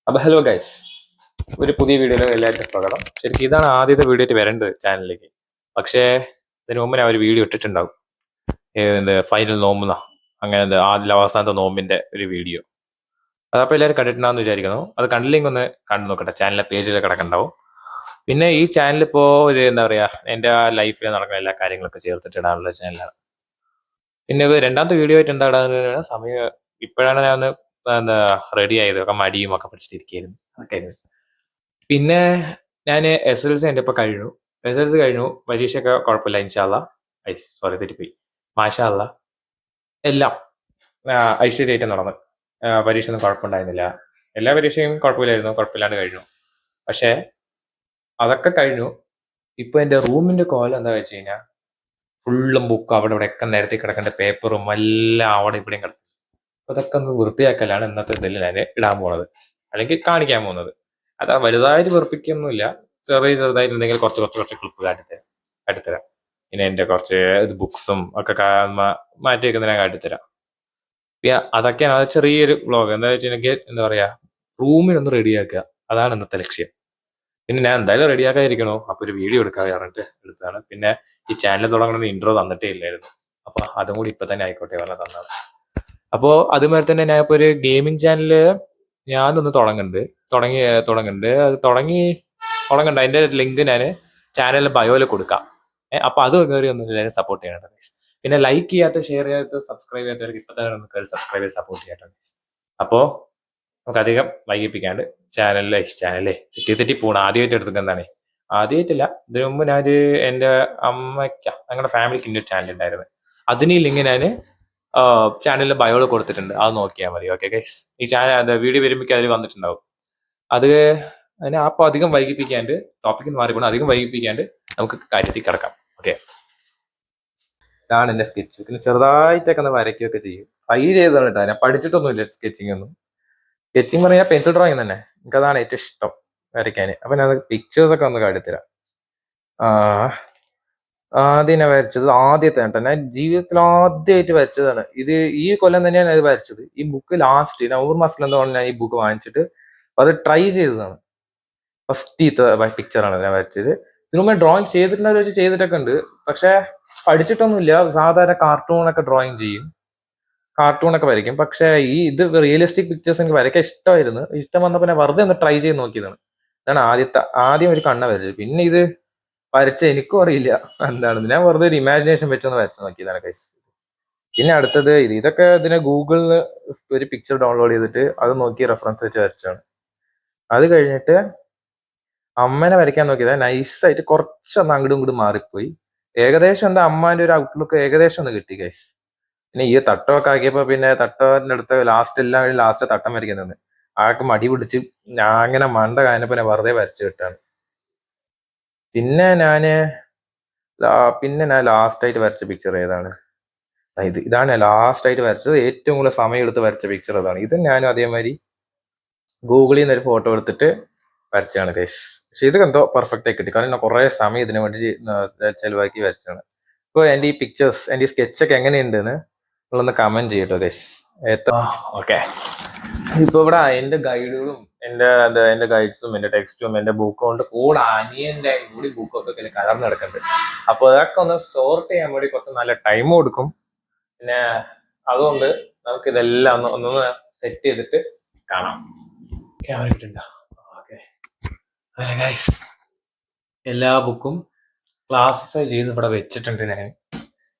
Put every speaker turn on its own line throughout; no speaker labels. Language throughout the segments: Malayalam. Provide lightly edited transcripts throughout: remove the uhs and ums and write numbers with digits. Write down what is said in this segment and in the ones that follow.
അപ്പോൾ ഹലോ ഗൈസ്, ഒരു പുതിയ വീഡിയോയിൽ എല്ലാവർക്കും സ്വാഗതം. ശരിക്കും ഇതാണ് ആദ്യത്തെ വീഡിയോ ആയിട്ട് വരേണ്ടത് ചാനലിലേക്ക്. പക്ഷേ ഇതിനു മുമ്പ് ഞാൻ ഒരു വീഡിയോ ഇട്ടിട്ടുണ്ടാവും, ഫൈനൽ നോമ്പുന്ന അങ്ങനെ ആദ്യ അവസാനത്തെ നോമ്പിന്റെ ഒരു വീഡിയോ. അതപ്പോൾ എല്ലാവരും കണ്ടിട്ടുണ്ടാവുമെന്ന് വിചാരിക്കുന്നു. അത് കണ്ടില്ലെങ്കിൽ ഒന്ന് കണ്ടു നോക്കട്ടെ, ചാനലിലെ പേജിൽ കിടക്കുന്നുണ്ടാവും. പിന്നെ ഈ ചാനൽ ഇപ്പോൾ ഒരു എന്താ പറയുക, എൻ്റെ ലൈഫിൽ നടക്കുന്ന എല്ലാ കാര്യങ്ങളൊക്കെ ചേർത്തിട്ടിടാനുള്ള ചാനലാണ്. പിന്നെ ഇത് രണ്ടാമത്തെ വീഡിയോ ആയിട്ട് എന്താ ഇടാൻ സമയം ഇപ്പോഴാണ് ഞാൻ ഒന്ന് എന്താ റെഡി ആയത്, ഒക്കെ മടിയും ഒക്കെ പിടിച്ചിട്ടിരിക്കുകയായിരുന്നു അതൊക്കെ. പിന്നെ ഞാൻ SLC എൻ്റെ ഇപ്പോൾ കഴിഞ്ഞു. SLC കഴിഞ്ഞു, പരീക്ഷയൊക്കെ കുഴപ്പമില്ല ഇൻഷാല്ലാ. സോറി തെറ്റിപ്പോയി, മാഷാ അല്ലാ. എല്ലാം ഐശ്വര്യമായിട്ട് നടന്നു. പരീക്ഷ ഒന്നും കുഴപ്പമുണ്ടായിരുന്നില്ല. എല്ലാ പരീക്ഷയും കുഴപ്പമില്ലായിരുന്നു, കുഴപ്പമില്ലാണ്ട് കഴിഞ്ഞു. പക്ഷേ അതൊക്കെ കഴിഞ്ഞു. ഇപ്പോൾ എൻ്റെ റൂമിൻ്റെ കോലം എന്താ വെച്ച് കഴിഞ്ഞാൽ ഫുള്ളും ബുക്ക് അവിടെ ഇവിടെയൊക്കെ നിരത്തി കിടക്കേണ്ട പേപ്പറും എല്ലാം അവിടെ ഇവിടെയും കിടക്കും. അതൊക്കെ ഒന്ന് വൃത്തിയാക്കലാണ് ഇന്നത്തെ ഇതിൽ ഞാൻ ഇടാൻ പോകുന്നത്, അല്ലെങ്കിൽ കാണിക്കാൻ പോകുന്നത്. അത് വലുതായിട്ട് വെറുപ്പിക്കൊന്നുമില്ല, ചെറുതായിട്ട് എന്തെങ്കിലും കുറച്ച് ക്ലിപ്പ് കാട്ടിത്തരാം. പിന്നെ എൻ്റെ കുറച്ച് ബുക്സും ഒക്കെ മാറ്റി വെക്കുന്ന ഞാൻ കാട്ടിത്തരാം. പിന്നെ അതൊക്കെയാണ് അത് ചെറിയൊരു വ്ളോഗ്. എന്താ വെച്ചിട്ടുണ്ടെങ്കിൽ എന്താ പറയുക, റൂമിനൊന്ന് റെഡിയാക്കുക, അതാണ് ഇന്നത്തെ ലക്ഷ്യം. പിന്നെ ഞാൻ എന്തായാലും റെഡിയാക്കാതിരിക്കണോ, അപ്പോൾ ഒരു വീഡിയോ എടുക്കാതെ പറഞ്ഞിട്ട് എടുത്താണ്. പിന്നെ ഈ ചാനൽ തുടങ്ങുന്ന ഇൻട്രോ തന്നിട്ടേ ഇല്ലായിരുന്നു, അപ്പോൾ അതും കൂടി ഇപ്പം തന്നെ ആയിക്കോട്ടെ പറഞ്ഞാൽ തന്നത്. അപ്പോൾ അതുമാതിരി തന്നെ ഞാൻ ഇപ്പോൾ ഒരു ഗെയിമിംഗ് ചാനല് ഞാനൊന്ന് തുടങ്ങുന്നുണ്ട്. അത് തുടങ്ങണ്ട അതിൻ്റെ ലിങ്ക് ഞാൻ ചാനലിൽ ബയോയിൽ കൊടുക്കാം. അപ്പോൾ അത് കയറി ഒന്ന് എല്ലാവരും സപ്പോർട്ട് ചെയ്യണം ഗൈസ്. പിന്നെ ലൈക്ക് ചെയ്യാത്ത, ഷെയർ ചെയ്യാത്ത, സബ്സ്ക്രൈബ് ചെയ്യാത്തവർക്ക് ഇപ്പം തന്നെ ഒന്ന് കയറി സബ്സ്ക്രൈബ് ചെയ്ത് സപ്പോർട്ട് ചെയ്യട്ടെ ഗൈസ്. അപ്പോൾ നമുക്ക് അധികം വൈകിപ്പിക്കാണ്ട് ചാനലിലെ തെറ്റി പോകണം. ആദ്യമായിട്ട് എടുത്തിട്ട് എന്താണ്, ആദ്യമായിട്ടില്ല, ഇതിനു മുമ്പ് ഞാൻ എൻ്റെ ഞങ്ങളുടെ ഫാമിലിക്ക് ഇന്നൊരു ചാനൽ ഉണ്ടായിരുന്നു. അതിന് ലിങ്ക് ഞാൻ ചാനലിൽ ബയോയിൽ കൊടുത്തിട്ടുണ്ട്, അത് നോക്കിയാൽ മതി. ഓക്കെ ഗൈസ്, ഈ ചാനൽ വീഡിയോ വരുമ്പോൾ അതിൽ വന്നിട്ടുണ്ടാവും. അതിനെ അപ്പോൾ അധികം വൈകിപ്പിക്കാണ്ട്, ടോപ്പിക്കിന് മാറിപ്പോണം, അധികം വൈകിപ്പിക്കാണ്ട് നമുക്ക് കാര്യത്തിൽ കിടക്കാം. ഓക്കെ, ഇതാണ് എൻ്റെ സ്കെച്ച്. പിന്നെ ചെറുതായിട്ടൊക്കെ ഒന്ന് വരയ്ക്കുകയൊക്കെ ചെയ്യും. ട്രൈ ചെയ്തതാണ് കേട്ടോ, ഞാൻ പഠിച്ചിട്ടൊന്നുമില്ല സ്കെച്ചിങ് ഒന്നും. സ്കെച്ചിങ് പറഞ്ഞാൽ പെൻസിൽ ഡ്രോയിങ് തന്നെ, എനിക്കതാണ് ഏറ്റവും ഇഷ്ടം വരയ്ക്കാൻ. അപ്പം ഞാൻ പിക്ചേഴ്സൊക്കെ ഒന്ന് കാട്ടിത്തരാം. ആദ്യം ഞാൻ വരച്ചത് ആദ്യത്തെ കേട്ടോ, ഞാൻ ജീവിതത്തിൽ ആദ്യമായിട്ട് വരച്ചതാണ് ഇത്. ഈ കൊല്ലം തന്നെയാണ് അത് വരച്ചത്. ഈ ബുക്ക് ലാസ്റ്റ് നവംബർ മാസത്തിൽ എന്താണ് ഞാൻ ഈ ബുക്ക് വാങ്ങിച്ചിട്ട് അത് ട്രൈ ചെയ്തതാണ്. ഫസ്റ്റ് പിക്ചറാണ് ഞാൻ വരച്ചത്. ഇതിനു മുമ്പ് ഡ്രോയിങ് ചെയ്തിട്ടുണ്ടെന്ന് വെച്ച് ചെയ്തിട്ടൊക്കെ ഉണ്ട്, പക്ഷെ പഠിച്ചിട്ടൊന്നുമില്ല. സാധാരണ കാർട്ടൂണൊക്കെ ഡ്രോയിങ് ചെയ്യും, കാർട്ടൂണൊക്കെ വരയ്ക്കും. പക്ഷെ ഇത് റിയലിസ്റ്റിക് പിക്ചേഴ്സ് എനിക്ക് വരയ്ക്കാൻ ഇഷ്ടമായിരുന്നു. ഇഷ്ടം വന്നപ്പോൾ ഞാൻ വെറുതെ ഒന്ന് ട്രൈ ചെയ്ത് നോക്കിയതാണ്. ഇതാണ് ആദ്യം ഒരു കണ്ണ വരച്ചത്. പിന്നെ ഇത് വരച്ച എനിക്കും അറിയില്ല എന്താണെന്ന്, ഞാൻ വെറുതെ ഒരു ഇമാജിനേഷൻ വെച്ചൊന്ന് വരച്ച് നോക്കിയതാണ് ഗൈസ്. പിന്നെ അടുത്തത് ഇതൊക്കെ ഇതിനെ ഗൂഗിളിൽ ഒരു പിക്ചർ ഡൗൺലോഡ് ചെയ്തിട്ട് അത് നോക്കി റെഫറൻസ് വെച്ച് വരച്ചാണ്. അത് കഴിഞ്ഞിട്ട് അമ്മേനെ വരയ്ക്കാൻ നോക്കിയത് നൈസായിട്ട് കുറച്ചൊന്ന് അങ്ങോട്ടും ഇങ്ങോട്ടും മാറിപ്പോയി. ഏകദേശം എന്താ അമ്മാന്റെ ഒരു ഔട്ട്ലുക്ക് ഏകദേശം ഒന്ന് കിട്ടി ഗൈസ്. പിന്നെ ഈ തട്ടമൊക്കെ ആക്കിയപ്പോ പിന്നെ തട്ടത്തിന്റെ അടുത്ത് ലാസ്റ്റ് തട്ടം വരയ്ക്കാൻ നിന്ന് ആൾക്ക് മടി പിടിച്ച് ഞാൻ അങ്ങനെ മണ്ട കാനപ്പോ ഞാൻ വെറുതെ വരച്ചു കിട്ടാണ്. പിന്നെ ഞാൻ ലാസ്റ്റ് ആയിട്ട് വരച്ച പിക്ചർ ഏതാണ്, ഇതാണ് ഞാൻ ലാസ്റ്റ് ആയിട്ട് വരച്ചത്. ഏറ്റവും കൂടുതൽ സമയം എടുത്ത് വരച്ച പിക്ചർ അതാണ്. ഇത് ഞാനും അതേമാതിരി ഗൂഗിളിൽ നിന്ന് ഒരു ഫോട്ടോ എടുത്തിട്ട് വരച്ചാണ് ഗൈസ്. പക്ഷെ ഇത് എന്തോ പെർഫെക്റ്റ് ആയി കിട്ടി, കാരണം ഞാൻ കുറെ സമയം ഇതിനു വേണ്ടി ചെലവാക്കി വരച്ചാണ്. ഇപ്പോൾ എൻ്റെ ഈ പിക്ചേഴ്സ്, എൻ്റെ ഈ സ്കെച്ചൊക്കെ എങ്ങനെയുണ്ടെന്ന് നിങ്ങളൊന്ന് കമന്റ് ചെയ്യട്ടോ ഗൈസ്. ഓക്കെ, ഇപ്പൊ ഇവിടെ എൻ്റെ ഗൈഡുകളും എൻ്റെ ഗൈഡ്സും എൻ്റെ ടെക്സ്റ്റും എൻ്റെ ബുക്കും കൊണ്ട് കൂടെ അനിയൻ്റെ കൂടി ബുക്കൊക്കെ കലർന്ന് കിടക്കുന്നുണ്ട്. അപ്പൊ അതൊക്കെ ഒന്ന് സോർട്ട് ചെയ്യാൻ വേണ്ടി കുറച്ച് നല്ല ടൈം കൊടുക്കും. പിന്നെ അതുകൊണ്ട് നമുക്ക് ഇതെല്ലാം ഒന്ന് സെറ്റ് ചെയ്തിട്ട് കാണാം. എല്ലാ ബുക്കും ക്ലാസിഫൈ ചെയ്ത് ഇവിടെ വെച്ചിട്ടുണ്ട് ഞാൻ.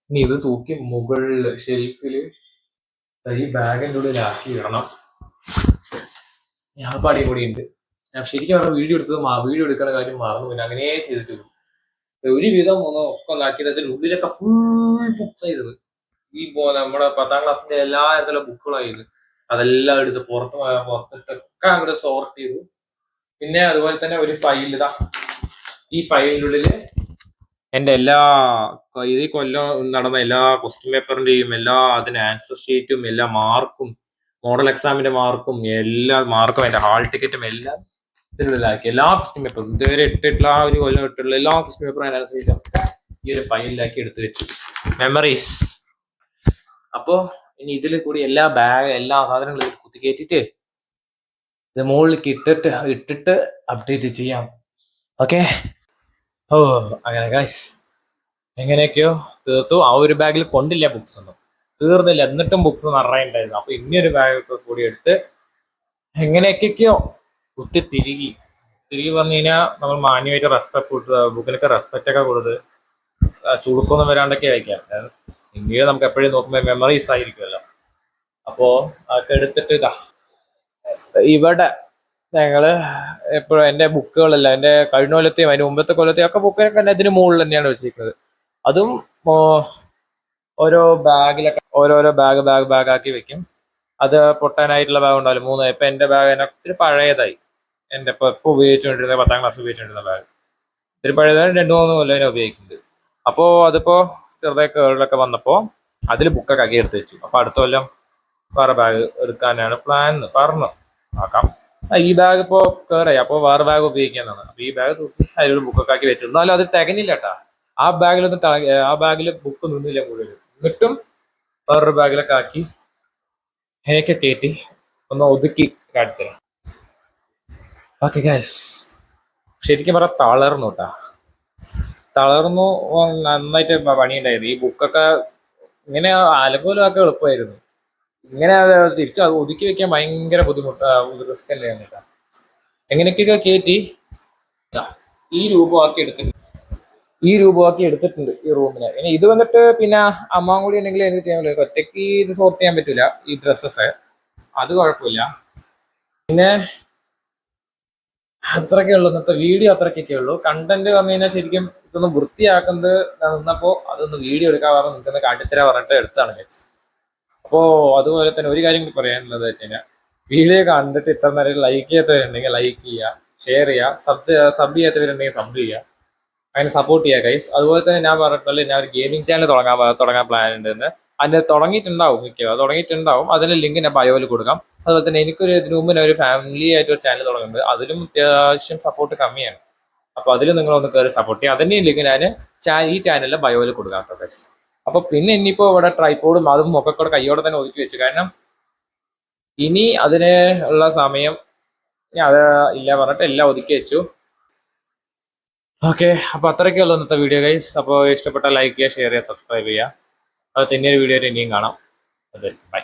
ഇനി ഇത് തൂക്കി മുകളിൽ ഷെൽഫില് ഈ ബാഗിൻ്റെ ഉള്ളിലാക്കി ഇടണം. ഞാൻ പാടിയും കൂടി ഉണ്ട്. ഞാൻ ശരിക്കും പറഞ്ഞ വീഡിയോ എടുക്കുന്ന കാര്യം മറന്നു, പിന്നെ അങ്ങനെ ചെയ്തിട്ട് ഒരുവിധം ഒക്കെ ഒന്നാക്കിയിട്ട് അതിൻ്റെ ഉള്ളിലൊക്കെ ഫുൾ ബുക്സ് ചെയ്തത്. നമ്മുടെ 10ാം ക്ലാസ്സിന്റെ എല്ലാ തരത്തിലുള്ള ബുക്കുകളായിരുന്നു. അതെല്ലാം എടുത്ത് പുറത്തിട്ടൊക്കെ അങ്ങോട്ട് സോർട്ട് ചെയ്തു. പിന്നെ അതുപോലെ തന്നെ ഒരു ഫയൽ, ഈ ഫയലിനുള്ളില് എൻ്റെ ഈ കൊല്ലം നടന്ന എല്ലാ ക്വസ്റ്റ്യൻ പേപ്പറിന്റെയും അതിന് ആൻസർ ഷീറ്റും എല്ലാ മാർക്കും, മോഡൽ എക്സാമിന്റെ മാർക്കും, എല്ലാ മാർക്കും, എൻ്റെ ഹാൾ ടിക്കറ്റും എല്ലാം ഇതിനുള്ളിലാക്കി. എല്ലാ ക്വസ്റ്റ്യൻ പേപ്പറും ഇതുവരെ ഇട്ടിട്ടുള്ള ഒരു കൊല്ലം ഇട്ടുള്ള എല്ലാ ക്വസ്റ്റ്യൻ പേപ്പറും അനുസരിച്ചൊക്കെ ഈ ഒരു ഫയലിലാക്കി എടുത്തു വെച്ചു. മെമ്മറീസ്. അപ്പോ ഇനി ഇതിൽ കൂടി എല്ലാ സാധനങ്ങളും കുത്തിക്കയറ്റിട്ട് ഇത് മുകളിലേക്ക് ഇട്ടിട്ട് അപ്ഡേറ്റ് ചെയ്യാം. ഓക്കെ. ഓ അങ്ങനെ ഗൈസ് എങ്ങനെയൊക്കെയോ തീർത്തു. ആ ഒരു ബാഗിൽ കൊണ്ടില്ല ബുക്സ് ഒന്നും, തീർന്നില്ല. എന്നിട്ടും ബുക്സ് നിറയെ ഉണ്ടായിരുന്നു. അപ്പൊ ഇനിയൊരു ബാഗൊക്കെ കൂടി എടുത്ത് എങ്ങനെയൊക്കെയോ കുത്തി തിരികെ പറഞ്ഞു കഴിഞ്ഞാൽ നമ്മൾ മാന്യമായിട്ട് റെസ്പെക്ട് ബുക്കിനൊക്കെ റെസ്പെക്റ്റ് ഒക്കെ കൊടുത്ത് ചുളുക്കൊന്നും വരാണ്ടൊക്കെ അയക്കാം. ഇന്ത്യയിൽ നമുക്ക് എപ്പോഴും നോക്കുമ്പോൾ മെമ്മറീസ് ആയിരിക്കുമല്ലോ. അപ്പോ അതൊക്കെ എടുത്തിട്ട് ഇവിടെ ഞങ്ങള് എപ്പോഴും എൻ്റെ ബുക്കുകളല്ല, എൻ്റെ കഴിഞ്ഞ കൊല്ലത്തെയും അതിന് മുമ്പത്തെ കൊല്ലത്തെയും ഒക്കെ ബുക്കിനൊക്കെ തന്നെ ഇതിന് മുകളിൽ തന്നെയാണ് വെച്ചിരിക്കുന്നത്. അതും ഓരോ ബാഗിലൊക്കെ ഓരോരോ ബാഗ് ആക്കി വെക്കും. അത് പൊട്ടാനായിട്ടുള്ള ബാഗ് ഉണ്ടാവില്ല. ഇപ്പൊ എൻ്റെ ബാഗ് തന്നെ ഒത്തിരി പഴയതായി. എൻ്റെ ഇപ്പൊ ഉപയോഗിച്ചുകൊണ്ടിരുന്ന 10ാം ക്ലാസ് ഉപയോഗിച്ചുകൊണ്ടിരുന്ന ബാഗ് ഇത്തിരി പഴയതായി 2-3 കൊല്ലം തന്നെ ഉപയോഗിക്കുന്നത്. അപ്പോൾ അതിപ്പോ ചെറുതായി കേളിലൊക്കെ വന്നപ്പോ അതിൽ ബുക്കൊക്കെ ആക്കി എടുത്ത് വെച്ചു. അപ്പൊ അടുത്ത കൊല്ലം വേറെ ബാഗ് എടുക്കാനാണ് പ്ലാൻ പറഞ്ഞു. നോക്കാം. ഈ ബാഗ് ഇപ്പോ കേടായി, അപ്പോൾ വേറെ ബാഗ് ഉപയോഗിക്കാന്നാണ്. അപ്പൊ ഈ ബാഗ് തൂക്കി അതിലൊരു ബുക്കൊക്കെ ആക്കി വെച്ചു. എന്നാലും അത് തികഞ്ഞില്ല കേട്ടാ. ആ ബാഗിൽ ബുക്ക് നിന്നില്ല മുഴുവൻ. എന്നിട്ടും വേറൊരു ബാഗിലൊക്കെ ആക്കി എനിക്ക് കയറ്റി ഒന്ന് ഒതുക്കി കാട്ടിത്തരാം. ഓക്കെ ഗൈസ്, ശരിക്കും പറയാം തളർന്നു കേട്ടാ. തളർന്നു. നന്നായിട്ട് പണിയുണ്ടായിരുന്നു. ഈ ബുക്കൊക്കെ ഇങ്ങനെ അലങ്കോലമൊക്കെ എളുപ്പമായിരുന്നു. ഇങ്ങനെ തിരിച്ച് ഒതുക്കി വെക്കാൻ ഭയങ്കര റിസ്ക് തന്നെയാണ് കേട്ടോ. എങ്ങനെയൊക്കെയൊക്കെ കയറ്റി ഈ രൂപമാക്കി എടുത്തിട്ടുണ്ട് ഈ റൂമിന്. ഇനി ഇത് വന്നിട്ട് പിന്നെ അമ്മ കൂടി ഉണ്ടെങ്കിൽ എനിക്ക് ചെയ്യാൻ പറ്റില്ല. ഒറ്റയ്ക്ക് ഇത് സോർട്ട് ചെയ്യാൻ പറ്റില്ല ഈ ഡ്രസ്സസ്. അത് കുഴപ്പമില്ല. പിന്നെ അത്രയൊക്കെ ഉള്ളൂ ഇന്നത്തെ വീഡിയോ. അത്രയ്ക്കൊക്കെ ഉള്ളൂ. കണ്ടന്റ് പറഞ്ഞു കഴിഞ്ഞാൽ ശരിക്കും ഇതൊന്ന് വൃത്തിയാക്കുന്നത് നിന്നപ്പോൾ അതൊന്ന് വീഡിയോ എടുക്കാൻ പറഞ്ഞ് നിൽക്കുന്ന കാട്ടിത്തര പറഞ്ഞിട്ട് എടുത്താണ് ഗൈസ്. അപ്പോൾ അതുപോലെ തന്നെ ഒരു കാര്യം കൂടി പറയാനുള്ളത് വെച്ച് കഴിഞ്ഞാൽ, വീഡിയോ കണ്ടിട്ട് ഇത്ര നേരം ലൈക്ക് ചെയ്യാത്തവരുണ്ടെങ്കിൽ ലൈക്ക് ചെയ്യുക, ഷെയർ ചെയ്യുക, സബ് ചെയ്യാത്തവരുണ്ടെങ്കിൽ സബ് ചെയ്യുക, അതിനെ സപ്പോർട്ട് ചെയ്യുക ഗൈസ്. അതുപോലെ തന്നെ ഞാൻ പറഞ്ഞിട്ടുള്ള ഞാൻ ഒരു ഗെയിമിംഗ് ചാനൽ തുടങ്ങാൻ പ്ലാൻ ഉണ്ടെന്ന്. അതിന് തുടങ്ങിയിട്ടുണ്ടാവും. അതിന്റെ ലിങ്ക് ഞാൻ ബയോയിൽ കൊടുക്കാം. അതുപോലെ തന്നെ എനിക്കൊരു ഇതിനു മുമ്പ് ഒരു ഫാമിലി ആയിട്ട് ഒരു ചാനൽ തുടങ്ങുന്നുണ്ട്. അതിലും അത്യാവശ്യം സപ്പോർട്ട് കമ്മിയാണ്. അപ്പൊ അതിൽ നിങ്ങളൊന്ന് കയറി സപ്പോർട്ട് ചെയ്യുക. അതിന്റെ ലിങ്ക് ഞാൻ ഈ ചാനലിലെ ബയോയിൽ കൊടുക്കാം ഗൈസ്. അപ്പൊ പിന്നെ ഇനിയിപ്പോ ഇവിടെ ട്രൈപോഡും അതും ഒക്കെ കൂടെ കയ്യോടെ തന്നെ ഒതുക്കി വെച്ചു. കാരണം ഇനി അതിന് ഉള്ള സമയം അത് ഇല്ല പറഞ്ഞിട്ട് എല്ലാം ഒതുക്കി വെച്ചു. ഓക്കെ, അപ്പൊ അത്രയൊക്കെ ഉള്ളൂ ഇന്നത്തെ വീഡിയോ ഗൈസ്. അപ്പോൾ ഇഷ്ടപ്പെട്ട ലൈക്ക് ചെയ്യുക, ഷെയർ ചെയ്യുക, സബ്സ്ക്രൈബ് ചെയ്യുക. അത് തന്നെയൊരു വീഡിയോ ആയിട്ട് ഇനിയും കാണാം. അതെ, ബൈ.